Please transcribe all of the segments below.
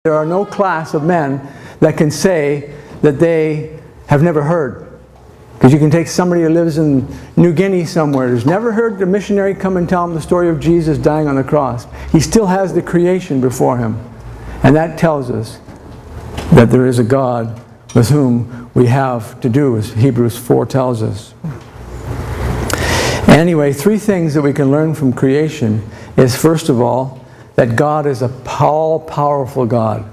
There are no class of men that can say that they have never heard. Because you can take somebody who lives in New Guinea somewhere, who's never heard the missionary come and tell him the story of Jesus dying on the cross. He still has the creation before him. And that tells us that there is a God with whom we have to do, as Hebrews 4 tells us. Anyway, three things that we can learn from creation is, first of all, that God is a all-powerful God.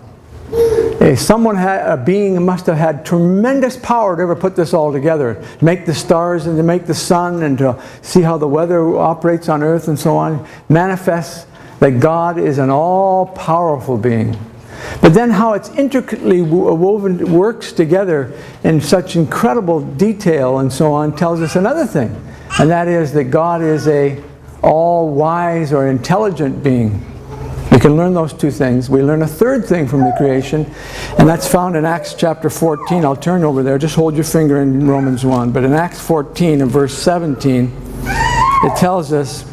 A being must have had tremendous power to ever put this all together, to make the stars and to make the sun and to see how the weather operates on earth and so on. Manifests that God is an all-powerful being. But then how it's intricately woven, works together in such incredible detail and so on, tells us another thing. And that is that God is a all-wise or intelligent being. We can learn those two things. We learn a third thing from the creation, and that's found in Acts chapter 14. I'll turn over there. Just hold your finger in Romans 1. But in Acts 14 and verse 17, it tells us,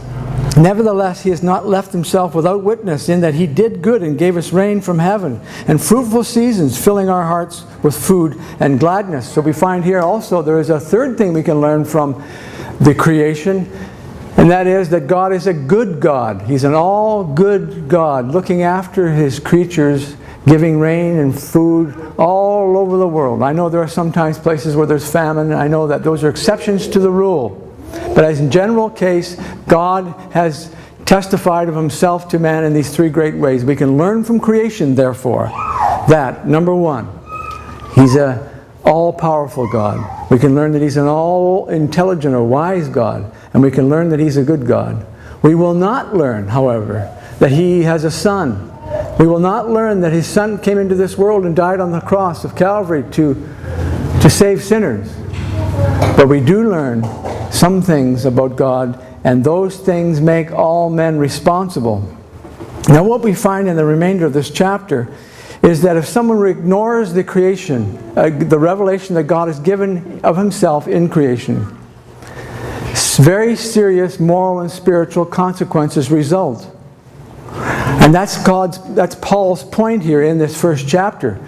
"Nevertheless, he has not left himself without witness, in that he did good and gave us rain from heaven, and fruitful seasons, filling our hearts with food and gladness." So we find here also there is a third thing we can learn from the creation, and that is that God is a good God. He's an all-good God, looking after His creatures, giving rain and food all over the world. I know there are sometimes places where there's famine, and I know that those are exceptions to the rule. But as a general case, God has testified of Himself to man in these three great ways. We can learn from creation, therefore, that, number one, He's an all-powerful God. We can learn that He's an all-intelligent or wise God. And we can learn that He's a good God. We will not learn, however, that He has a Son. We will not learn that His Son came into this world and died on the cross of Calvary to save sinners. But we do learn some things about God, and those things make all men responsible. Now what we find in the remainder of this chapter is that if someone ignores the creation, the revelation that God has given of Himself in creation, very serious moral and spiritual consequences result. And that's Paul's point here in this first chapter.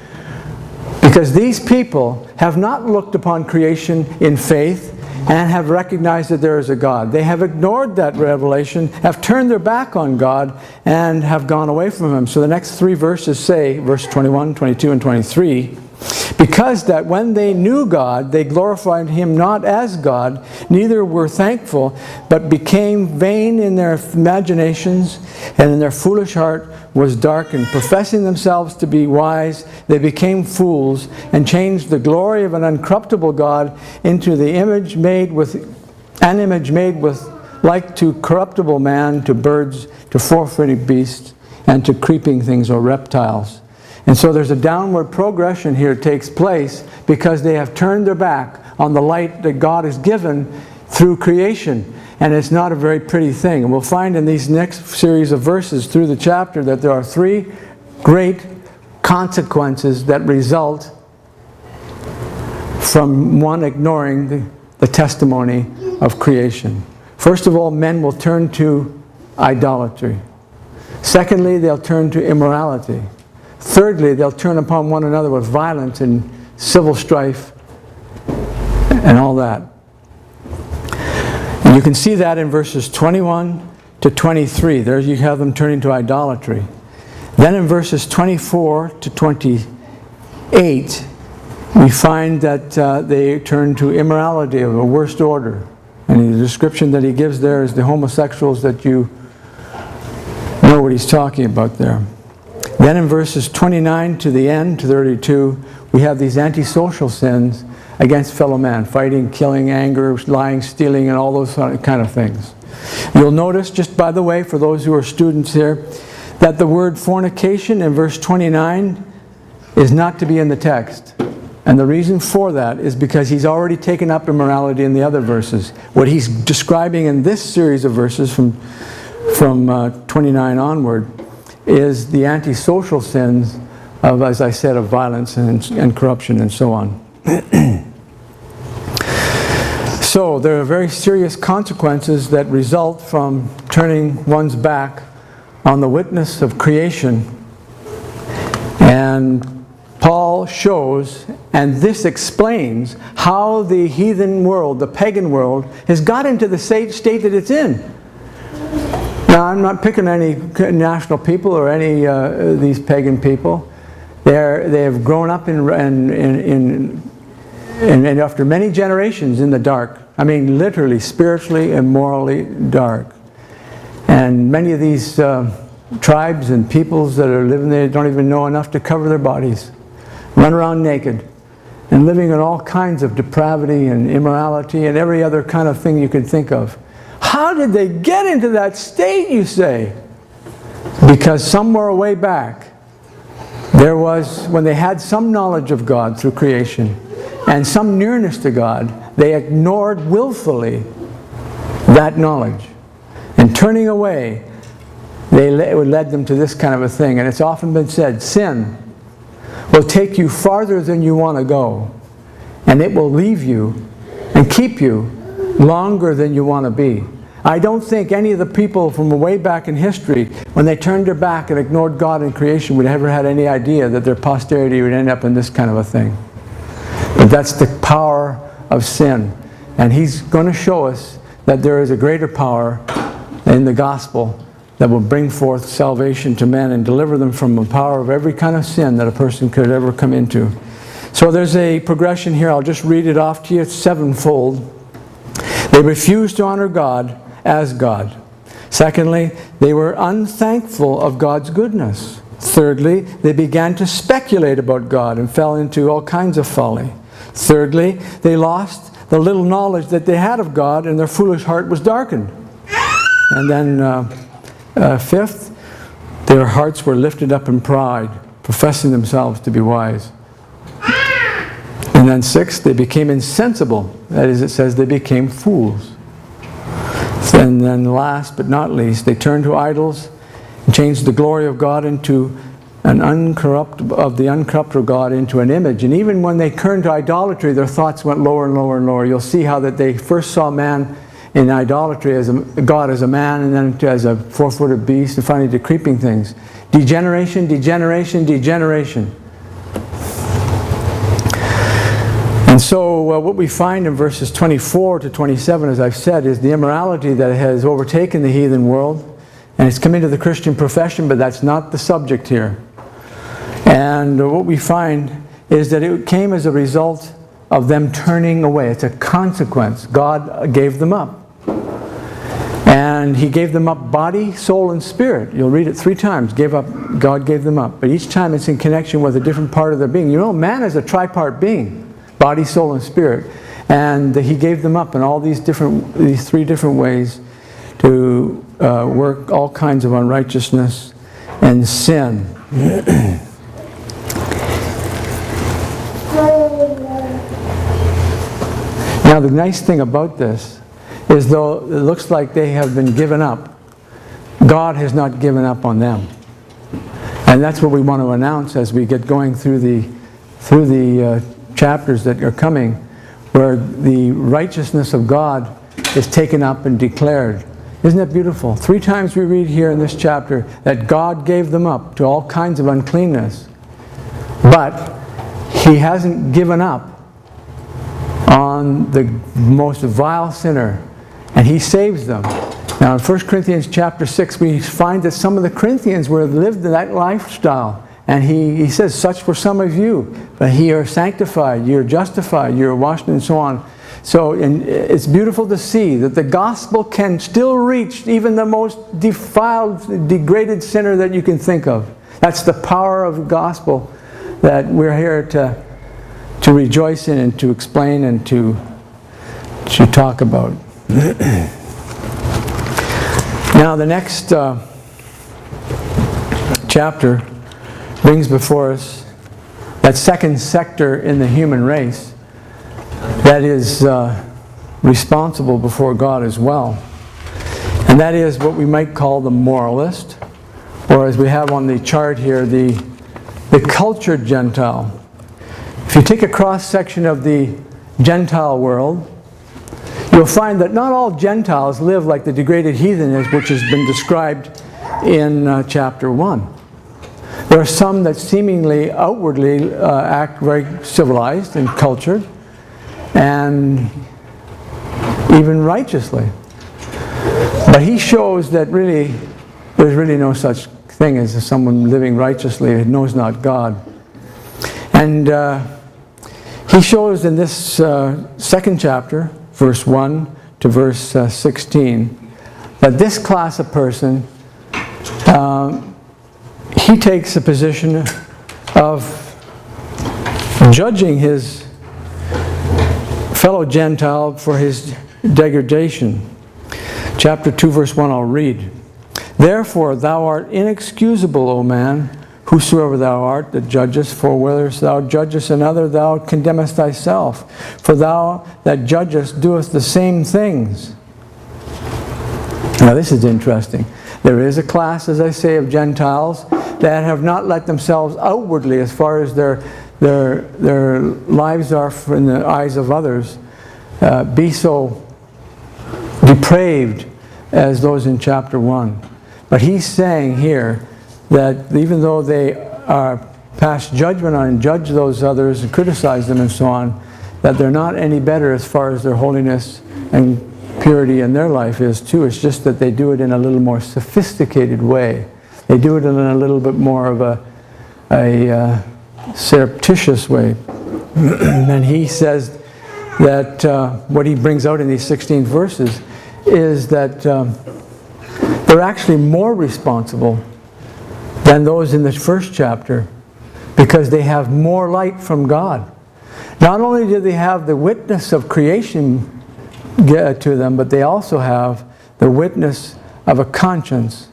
Because these people have not looked upon creation in faith and have recognized that there is a God. They have ignored that revelation, have turned their back on God, and have gone away from Him. So the next three verses say, verse 21, 22, and 23, "Because that when they knew God, they glorified Him not as God, neither were thankful, but became vain in their imaginations, and in their foolish heart was darkened. Professing themselves to be wise, they became fools, and changed the glory of an uncorruptible God into the image made with like to corruptible man, to birds, to four-footed beasts, and to creeping things or reptiles." And so there's a downward progression here takes place because they have turned their back on the light that God has given through creation. And it's not a very pretty thing. And we'll find in these next series of verses through the chapter that there are three great consequences that result from one ignoring the testimony of creation. First of all, men will turn to idolatry. Secondly, they'll turn to immorality. Thirdly, they'll turn upon one another with violence and civil strife and all that. And you can see that in verses 21 to 23. There you have them turning to idolatry. Then in verses 24 to 28, we find that they turn to immorality of the worst order. And the description that he gives there is the homosexuals that you know what he's talking about there. Then in verses 29 to the end, to 32, we have these antisocial sins against fellow man. Fighting, killing, anger, lying, stealing, and all those kind of things. You'll notice, just by the way, for those who are students here, that the word fornication in verse 29 is not to be in the text. And the reason for that is because he's already taken up immorality in the other verses. What he's describing in this series of verses from 29 onward is the antisocial sins of, as I said, of violence and corruption and so on. So there are very serious consequences that result from turning one's back on the witness of creation And Paul shows, and this explains, how the heathen world, the pagan world, has got into the state that it's in. Now, I'm not picking any national people or any these pagan people. They have grown up and after many generations in the dark. I mean, literally, spiritually and morally dark. And many of these tribes and peoples that are living there don't even know enough to cover their bodies. Run around naked and living in all kinds of depravity and immorality and every other kind of thing you can think of. How did they get into that state, you say? Because somewhere way back, there was, when they had some knowledge of God through creation and some nearness to God, they ignored willfully that knowledge. And turning away, it led them to this kind of a thing. And it's often been said, sin will take you farther than you want to go. And it will leave you and keep you longer than you want to be. I don't think any of the people from way back in history, when they turned their back and ignored God in creation, would have ever had any idea that their posterity would end up in this kind of a thing. But that's the power of sin. And he's going to show us that there is a greater power in the gospel that will bring forth salvation to men and deliver them from the power of every kind of sin that a person could ever come into. So there's a progression here. I'll just read it off to you. It's sevenfold. They refused to honor God as God. Secondly, they were unthankful of God's goodness. Thirdly, they began to speculate about God and fell into all kinds of folly. Thirdly, they lost the little knowledge that they had of God, and their foolish heart was darkened. And then fifth, their hearts were lifted up in pride, professing themselves to be wise. And then sixth, they became insensible. That is, it says they became fools. And then last but not least, they turned to idols and changed the glory of God into the uncorruptible God into an image. And even when they turned to idolatry, their thoughts went lower and lower and lower. You'll see how that they first saw man in idolatry as God as a man, and then as a four-footed beast, and finally to creeping things. Degeneration, degeneration, degeneration. And so what we find in verses 24 to 27, as I've said, is the immorality that has overtaken the heathen world. And it's come into the Christian profession, but that's not the subject here. And what we find is that it came as a result of them turning away. It's a consequence. God gave them up. And He gave them up body, soul, and spirit. You'll read it 3 times. God gave them up. But each time it's in connection with a different part of their being. You know, man is a tripart being. Body, soul, and spirit. And He gave them up in all these 3 different ways to work all kinds of unrighteousness and sin. Now the nice thing about this is, though it looks like they have been given up, God has not given up on them. And that's what we want to announce as we get going through the chapters that are coming, where the righteousness of God is taken up and declared. Isn't that beautiful? 3 times we read here in this chapter that God gave them up to all kinds of uncleanness. But He hasn't given up on the most vile sinner, and He saves them. Now in 1 Corinthians chapter 6 we find that some of the Corinthians lived that lifestyle. And he says, such were some of you, but you're sanctified, you're justified, you're washed, and so on. So it's beautiful to see that the gospel can still reach even the most defiled, degraded sinner that you can think of. That's the power of the gospel that we're here to rejoice in and to explain and to talk about. Now the next chapter brings before us that second sector in the human race that is responsible before God as well. And that is what we might call the moralist, or as we have on the chart here, the cultured Gentile. If you take a cross-section of the Gentile world, you'll find that not all Gentiles live like the degraded heathen, which has been described in chapter 1. There are some that seemingly outwardly act very civilized and cultured and even righteously. But he shows that really there's really no such thing as someone living righteously who knows not God. And he shows in this second chapter, verse 1 to verse 16, that this class of person, he takes a position of judging his fellow Gentile for his degradation. Chapter 2, verse 1, I'll read. Therefore thou art inexcusable, O man, whosoever thou art that judgest, for whether thou judgest another, thou condemnest thyself. For thou that judgest doest the same things. Now this is interesting. There is a class, as I say, of Gentiles that have not let themselves outwardly, as far as their lives are in the eyes of others, be so depraved as those in chapter 1. But he's saying here that even though they pass judgment on and judge those others and criticize them and so on, that they're not any better as far as their holiness and purity in their life is too. It's just that they do it in a little more sophisticated way. They do it in a little bit more of a surreptitious way. And he says that what he brings out in these 16 verses is that they're actually more responsible than those in the first chapter, because they have more light from God. Not only do they have the witness of creation to them, but they also have the witness of a conscience,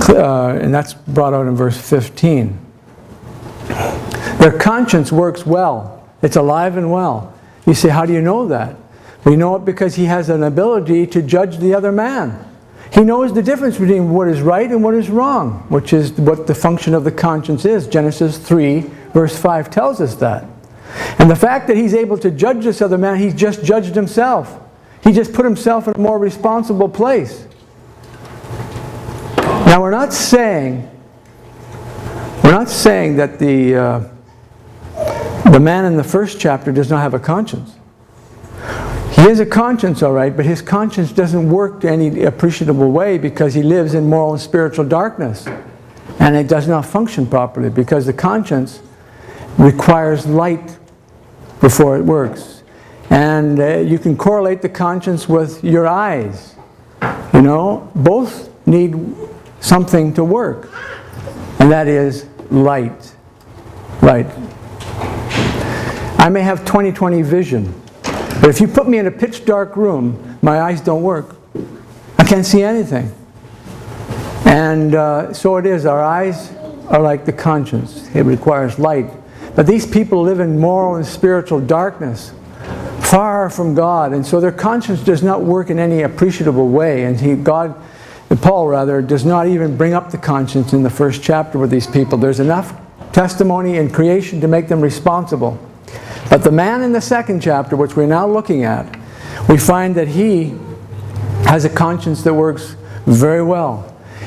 and that's brought out in verse 15. Their conscience works well. It's alive and well. You say, how do you know that? We know it because he has an ability to judge the other man. He knows the difference between what is right and what is wrong, which is what the function of the conscience is. Genesis 3 verse 5 tells us that. And the fact that he's able to judge this other man, he's just judged himself. He just put himself in a more responsible place. Now we're not saying that the man in the first chapter does not have a conscience. He has a conscience, all right, but his conscience doesn't work in any appreciable way because he lives in moral and spiritual darkness. And it does not function properly because the conscience requires light before it works. And you can correlate the conscience with your eyes. You know, both need something to work. And that is light. Light. I may have 20/20 vision. But if you put me in a pitch dark room, my eyes don't work. I can't see anything. And so it is, our eyes are like the conscience. It requires light. But these people live in moral and spiritual darkness, far from God. And so their conscience does not work in any appreciable way. And Paul does not even bring up the conscience in the first chapter with these people. There's enough testimony in creation to make them responsible. But the man in the second chapter, which we're now looking at, we find that he has a conscience that works very well.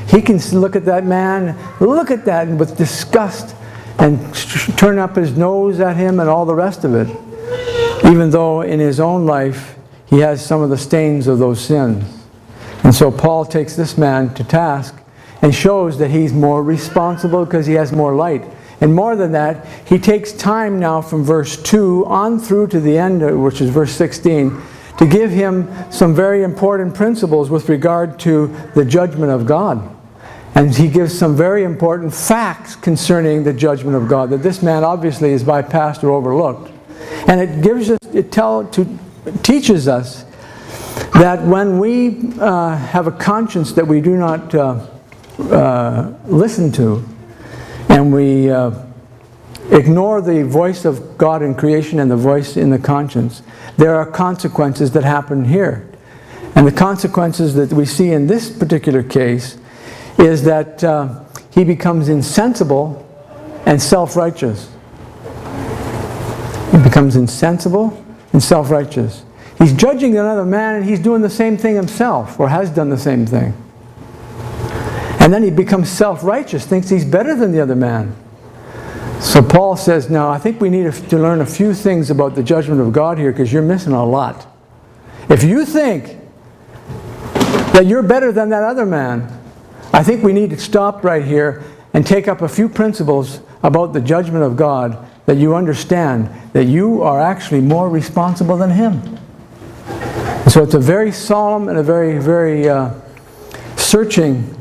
He can look at that man, look at that with disgust, and turn up his nose at him and all the rest of it, even though in his own life he has some of the stains of those sins. And so Paul takes this man to task and shows that he's more responsible because he has more light. And more than that, he takes time now from verse 2 on through to the end, which is verse 16, to give him some very important principles with regard to the judgment of God. And he gives some very important facts concerning the judgment of God, that this man obviously is bypassed or overlooked. And it teaches us that when we have a conscience that we do not listen to, and we ignore the voice of God in creation and the voice in the conscience, there are consequences that happen here. And the consequences that we see in this particular case is that he becomes insensible and self-righteous. He becomes insensible and self-righteous. He's judging another man and he's doing the same thing himself, or has done the same thing. And then he becomes self-righteous, thinks he's better than the other man. So Paul says, now I think we need to learn a few things about the judgment of God here, because you're missing a lot. If you think that you're better than that other man, I think we need to stop right here and take up a few principles about the judgment of God, that you understand that you are actually more responsible than him. So it's a very solemn and a very, very searching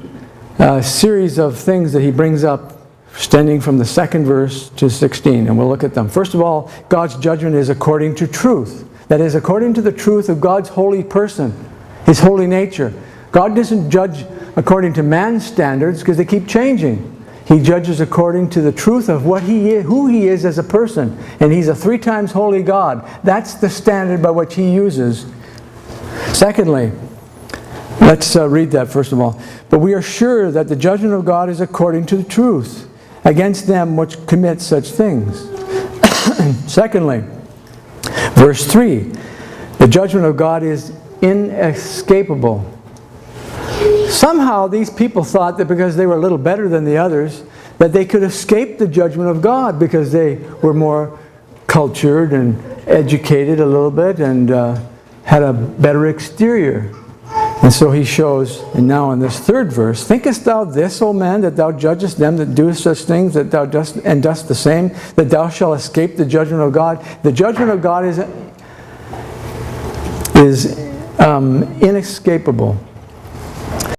series of things that he brings up, extending from the 2nd verse to 16, and we'll look at them. First of all, God's judgment is according to truth. That is, according to the truth of God's holy person, his holy nature. God doesn't judge according to man's standards, because they keep changing. He judges according to the truth of what he is, who he is as a person. And he's a 3 times holy God. That's the standard by which he uses. Secondly, let's read that first of all. But we are sure that the judgment of God is according to the truth against them which commit such things. Secondly, verse 3, the judgment of God is inescapable. Somehow these people thought that because they were a little better than the others, that they could escape the judgment of God because they were more cultured and educated a little bit and had a better exterior. And so he shows, and now in this 3rd verse, thinkest thou this, O man, that thou judgest them that do such things, that thou dost the same, that thou shalt escape the judgment of God? The judgment of God is inescapable.